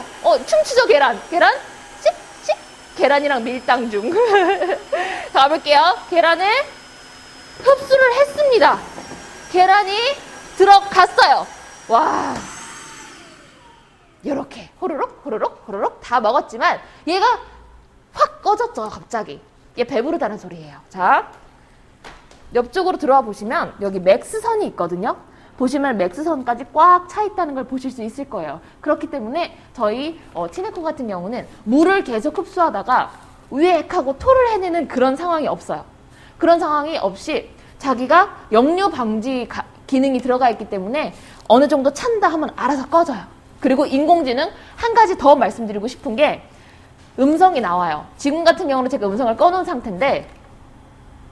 춤추죠. 계란 씩씩. 계란이랑 밀당 중. 가볼게요. 계란을 흡수를 했습니다. 계란이 들어갔어요. 와, 요렇게 호로록 다 먹었지만 얘가 확 꺼졌죠. 갑자기. 얘 배부르다는 소리예요. 자, 옆쪽으로 들어와 보시면 여기 맥스선이 있거든요. 보시면 맥스선까지 꽉 차 있다는 걸 보실 수 있을 거예요. 그렇기 때문에 저희 티네코 같은 경우는 물을 계속 흡수하다가 으액하고 토를 해내는 그런 상황이 없어요. 그런 상황이 없이 자기가 역류 방지 기능이 들어가 있기 때문에 어느 정도 찬다 하면 알아서 꺼져요. 그리고 인공지능 한 가지 더 말씀드리고 싶은 게, 음성이 나와요. 지금 같은 경우는 제가 음성을 꺼놓은 상태인데,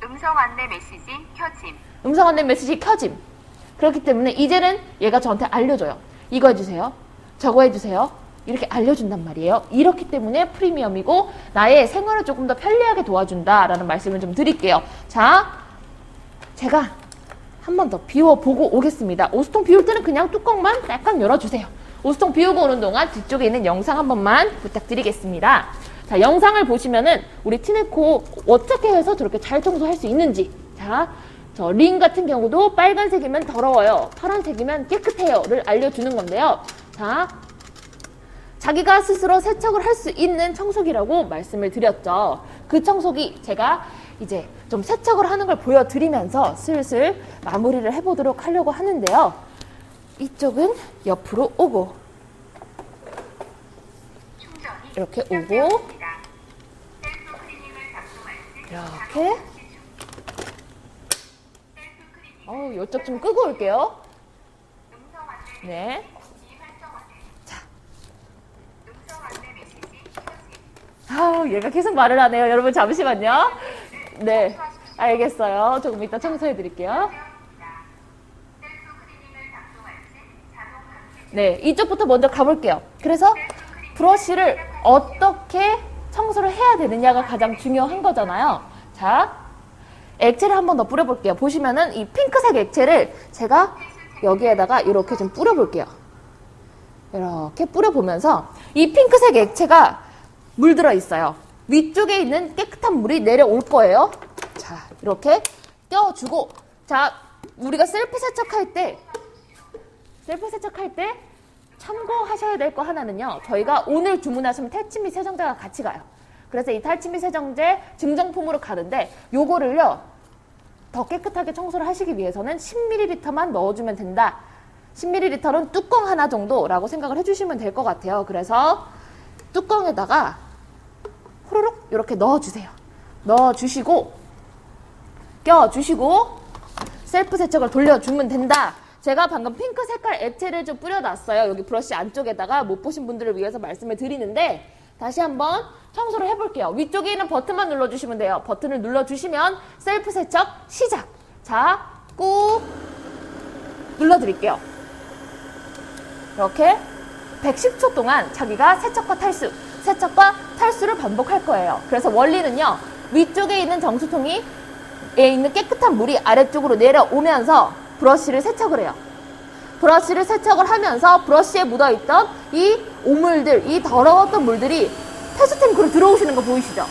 음성 안내 메시지 켜짐. 음성 안내 메시지 켜짐. 그렇기 때문에 이제는 얘가 저한테 알려줘요. 이거 해주세요. 저거 해주세요. 이렇게 알려준단 말이에요. 이렇기 때문에 프리미엄이고 나의 생활을 조금 더 편리하게 도와준다라는 말씀을 좀 드릴게요. 자, 제가 한 번 더 비워보고 오겠습니다. 오수통 비울 때는 그냥 뚜껑만 약간 열어주세요. 오수통 비우고 오는 동안 뒤쪽에 있는 영상 한 번만 부탁드리겠습니다. 자, 영상을 보시면은 우리 티네코 어떻게 해서 저렇게 잘 청소할 수 있는지. 자, 저 링 같은 경우도 빨간색이면 더러워요, 파란색이면 깨끗해요를 알려주는 건데요. 자, 자기가 스스로 세척을 할 수 있는 청소기라고 말씀을 드렸죠. 그 청소기 제가 이제 좀 세척을 하는 걸 보여드리면서 슬슬 마무리를 해보도록 하려고 하는데요. 이쪽은 옆으로 오고 이렇게 오고 이렇게 이쪽 좀 끄고 올게요. 네. 자. 얘가 계속 말을 하네요. 여러분 잠시만요. 네, 알겠어요. 조금 이따 청소해 드릴게요. 네, 이쪽부터 먼저 가볼게요. 그래서 브러쉬를 어떻게 청소를 해야 되느냐가 가장 중요한 거잖아요. 자, 액체를 한 번 더 뿌려볼게요. 보시면은 이 핑크색 액체를 제가 여기에다가 이렇게 좀 뿌려볼게요. 이렇게 뿌려보면서 이 핑크색 액체가 물들어 있어요. 위쪽에 있는 깨끗한 물이 내려올 거예요. 자, 이렇게 껴주고, 자, 우리가 셀프 세척할 때 참고하셔야 될 거 하나는요. 저희가 오늘 주문하시면 탈취 및 세정제가 같이 가요. 그래서 이 탈취 및 세정제 증정품으로 가는데 요거를요. 더 깨끗하게 청소를 하시기 위해서는 10ml만 넣어주면 된다. 10ml는 뚜껑 하나 정도라고 생각을 해주시면 될 것 같아요. 그래서 뚜껑에다가 후루룩 이렇게 넣어주세요. 넣어주시고 껴주시고 셀프 세척을 돌려주면 된다. 제가 방금 핑크 색깔 액체를 좀 뿌려놨어요. 여기 브러쉬 안쪽에다가 못 보신 분들을 위해서 말씀을 드리는데 다시 한번 청소를 해볼게요. 위쪽에 있는 버튼만 눌러주시면 돼요. 버튼을 눌러주시면 셀프 세척 시작. 자, 꾹 눌러드릴게요. 이렇게 110초 동안 자기가 세척과 탈수를 반복할 거예요. 그래서 원리는요. 위쪽에 있는 정수통에 있는 깨끗한 물이 아래쪽으로 내려오면서 브러쉬를 세척을 해요. 브러쉬를 세척을 하면서 브러쉬에 묻어있던 이 오물들, 이 더러웠던 물들이 폐수탱크로 들어오시는 거 보이시죠?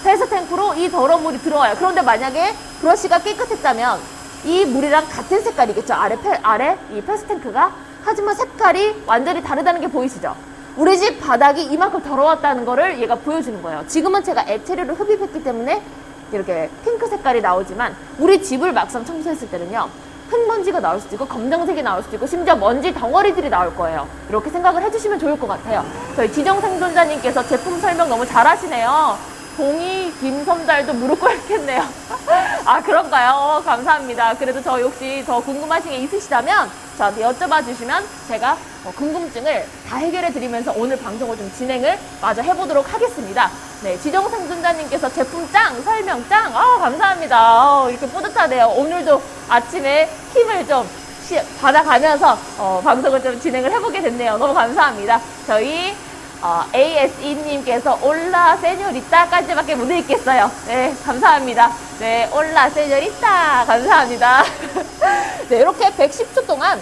폐수탱크로 이 더러운 물이 들어와요. 그런데 만약에 브러쉬가 깨끗했다면 이 물이랑 같은 색깔이겠죠? 아래 이 폐수탱크가. 하지만 색깔이 완전히 다르다는 게 보이시죠? 우리 집 바닥이 이만큼 더러웠다는 거를 얘가 보여주는 거예요. 지금은 제가 액체류를 흡입했기 때문에 이렇게 핑크 색깔이 나오지만 우리 집을 막상 청소했을 때는요. 흙먼지가 나올 수도 있고 검정색이 나올 수도 있고 심지어 먼지 덩어리들이 나올 거예요. 이렇게 생각을 해주시면 좋을 것 같아요. 저희 지정생존자님께서 제품 설명 너무 잘하시네요. 동희 김섬달도 무릎 꿇겠네요. 아 그런가요? 감사합니다. 그래도 저 혹시 더 궁금하신 게 있으시다면 저한테 여쭤봐 주시면 제가 궁금증을 다 해결해 드리면서 오늘 방송을 좀 진행을 마저 해보도록 하겠습니다. 네, 지정생존자님께서 제품 짱! 설명 짱! 감사합니다. 이렇게 뿌듯하네요. 오늘도 아침에 힘을 좀 받아가면서 방송을 좀 진행을 해보게 됐네요. 너무 감사합니다. 저희 ASE님께서 올라 세뇨리따까지밖에 못 읽겠어요. 네, 감사합니다. 네, 올라 세뇨리따 감사합니다. 네, 이렇게 110초 동안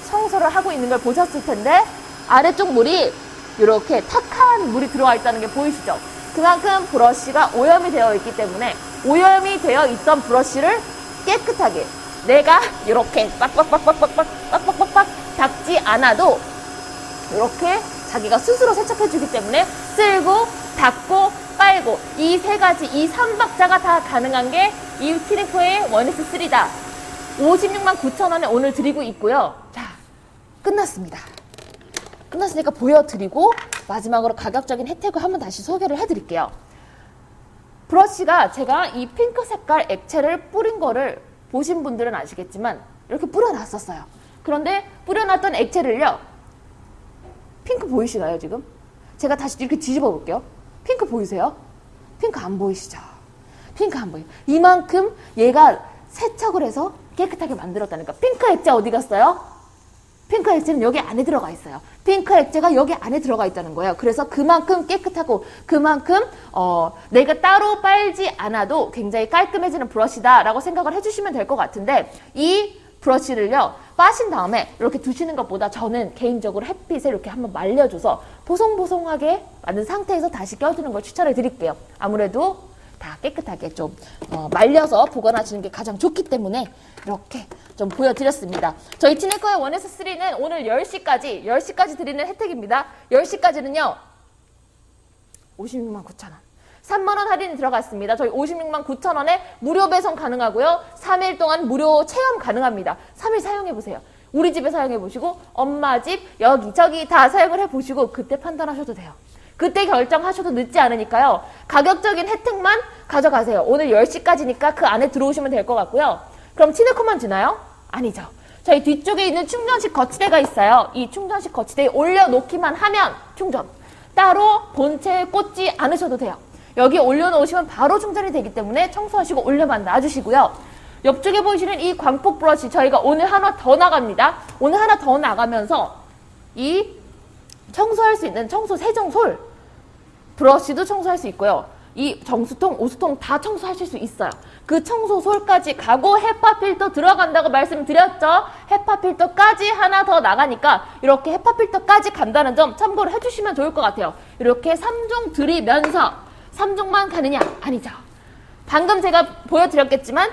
청소를 하고 있는 걸 보셨을 텐데 아래쪽 물이 이렇게 탁한 물이 들어와 있다는 게 보이시죠? 그만큼 브러쉬가 오염이 되어 있기 때문에 오염이 되어 있던 브러쉬를 깨끗하게 내가 이렇게 빡빡빡빡빡빡빡빡빡 닦지 않아도 이렇게 자기가 스스로 세척해주기 때문에 쓸고 닦고 빨고 이 세 가지 이 3박자가 다 가능한 게 이 티네코의 원에스3다. 56만 9천 원에 오늘 드리고 있고요. 자, 끝났습니다. 끝났으니까 보여드리고 마지막으로 가격적인 혜택을 한번 다시 소개를 해드릴게요. 브러쉬가 제가 이 핑크 색깔 액체를 뿌린 거를 보신 분들은 아시겠지만 이렇게 뿌려놨었어요. 그런데 뿌려놨던 액체를요. 핑크 보이시나요 지금? 제가 다시 이렇게 뒤집어 볼게요. 핑크 보이세요? 핑크 안 보이시죠? 핑크 안 보여요. 이만큼 얘가 세척을 해서 깨끗하게 만들었다니까. 핑크 액체 어디 갔어요? 핑크 액체는 여기 안에 들어가 있어요. 핑크 액체가 여기 안에 들어가 있다는 거예요. 그래서 그만큼 깨끗하고 그만큼 내가 따로 빨지 않아도 굉장히 깔끔해지는 브러쉬다라고 생각을 해주시면 될 것 같은데 이 브러쉬를요 빠신 다음에 이렇게 두시는 것보다 저는 개인적으로 햇빛에 이렇게 한번 말려줘서 보송보송하게 만든 상태에서 다시 껴주는 걸 추천해 드릴게요. 아무래도 다 깨끗하게 좀 말려서 보관하시는 게 가장 좋기 때문에 이렇게 좀 보여드렸습니다. 저희 티네코의 원에스3는 오늘 10시까지 드리는 혜택입니다. 10시까지는요 56만 9천 원 3만 원 할인이 들어갔습니다. 저희 56만 9천 원에 무료 배송 가능하고요. 3일 동안 무료 체험 가능합니다. 3일 사용해보세요. 우리 집에 사용해보시고 엄마 집 여기저기 다 사용을 해보시고 그때 판단하셔도 돼요. 그때 결정하셔도 늦지 않으니까요. 가격적인 혜택만 가져가세요. 오늘 10시까지니까 그 안에 들어오시면 될 것 같고요. 그럼 티네코만 주나요? 아니죠. 저희 뒤쪽에 있는 충전식 거치대가 있어요. 이 충전식 거치대에 올려놓기만 하면 충전. 따로 본체에 꽂지 않으셔도 돼요. 여기 올려놓으시면 바로 충전이 되기 때문에 청소하시고 올려만 놔주시고요. 옆쪽에 보이시는 이 광폭 브러쉬 저희가 오늘 하나 더 나갑니다. 오늘 하나 더 나가면서 이 청소할 수 있는 청소 세정솔 브러쉬도 청소할 수 있고요. 이 정수통, 오수통 다 청소하실 수 있어요. 그 청소솔까지 가고 헤파 필터 들어간다고 말씀드렸죠. 헤파 필터까지 하나 더 나가니까 이렇게 헤파 필터까지 간다는 점 참고를 해주시면 좋을 것 같아요. 이렇게 3종 드리면서 3종만 가느냐? 아니죠. 방금 제가 보여드렸겠지만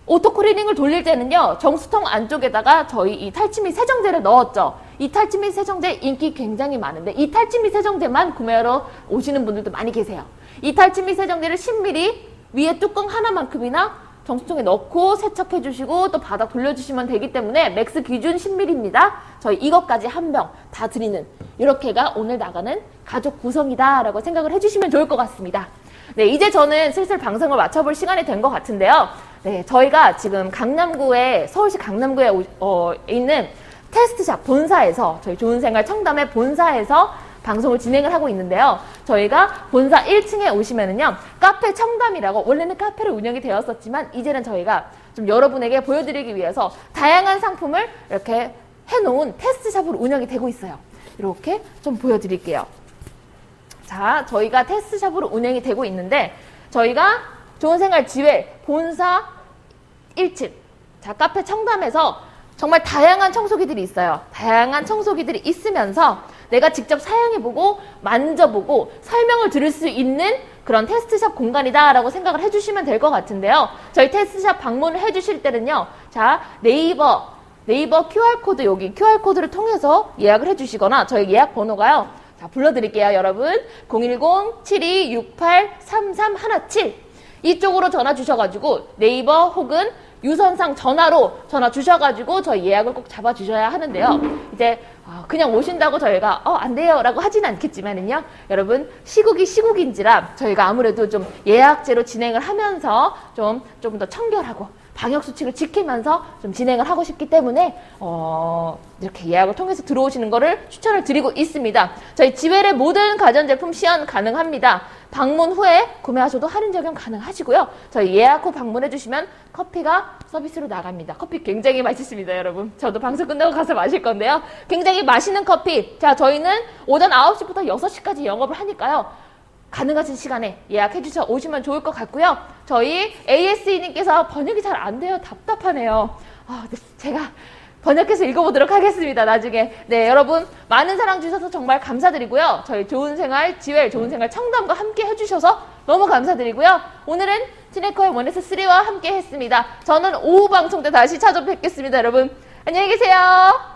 오토클리닝을 돌릴 때는요, 정수통 안쪽에다가 저희 이 탈취 및 세정제를 넣었죠. 이 탈취 및 세정제 인기 굉장히 많은데 이 탈취 및 세정제만 구매하러 오시는 분들도 많이 계세요. 이 탈취 및 세정제를 10ml 위에 뚜껑 하나만큼이나 정수통에 넣고 세척해 주시고 또 바닥 돌려주시면 되기 때문에 맥스 기준 10ml입니다. 저희 이것까지 한 병 다 드리는 이렇게가 오늘 나가는 가족 구성이다 라고 생각을 해주시면 좋을 것 같습니다. 네, 이제 저는 슬슬 방송을 마쳐볼 시간이 된 것 같은데요. 네, 저희가 지금 강남구에, 서울시 강남구에 있는 테스트샵 본사에서, 저희 좋은생활 청담의 본사에서 방송을 진행을 하고 있는데요. 저희가 본사 1층에 오시면은요, 카페 청담이라고, 원래는 카페를 운영이 되었었지만, 이제는 저희가 좀 여러분에게 보여드리기 위해서 다양한 상품을 이렇게 해놓은 테스트샵으로 운영이 되고 있어요. 이렇게 좀 보여드릴게요. 자, 저희가 테스트샵으로 운영이 되고 있는데, 저희가 좋은생활 지회 본사 1층, 자, 카페 청담에서 정말 다양한 청소기들이 있어요. 다양한 청소기들이 있으면서 내가 직접 사용해보고 만져보고 설명을 들을 수 있는 그런 테스트샵 공간이다라고 생각을 해주시면 될 것 같은데요. 저희 테스트샵 방문을 해주실 때는요. 자, 네이버 QR코드, 여기 QR코드를 통해서 예약을 해주시거나 저희 예약 번호가요. 자, 불러드릴게요, 여러분. 010-7268-3317 이쪽으로 전화 주셔가지고 네이버 혹은 유선상 전화로 전화 주셔가지고 저희 예약을 꼭 잡아주셔야 하는데요. 이제 그냥 오신다고 저희가 안 돼요 라고 하지는 않겠지만은요. 여러분 시국인지라 저희가 아무래도 좀 예약제로 진행을 하면서 좀 더 청결하고 방역수칙을 지키면서 좀 진행을 하고 싶기 때문에 이렇게 예약을 통해서 들어오시는 거를 추천을 드리고 있습니다. 저희 지웰의 모든 가전제품 시연 가능합니다. 방문 후에 구매하셔도 할인 적용 가능하시고요. 저희 예약 후 방문해 주시면 커피가 서비스로 나갑니다. 커피 굉장히 맛있습니다, 여러분. 저도 방송 끝나고 가서 마실 건데요. 굉장히 맛있는 커피. 자, 저희는 오전 9시부터 6시까지 영업을 하니까요. 가능하신 시간에 예약해 주셔 오시면 좋을 것 같고요. 저희 ASE님께서 번역이 잘 안 돼요. 답답하네요. 제가 번역해서 읽어보도록 하겠습니다. 나중에. 네, 여러분 많은 사랑 주셔서 정말 감사드리고요. 저희 좋은생활 지웰, 좋은생활 청담과 함께 해주셔서 너무 감사드리고요. 오늘은 티네커의 원에스3와 함께 했습니다. 저는 오후 방송 때 다시 찾아뵙겠습니다. 여러분 안녕히 계세요.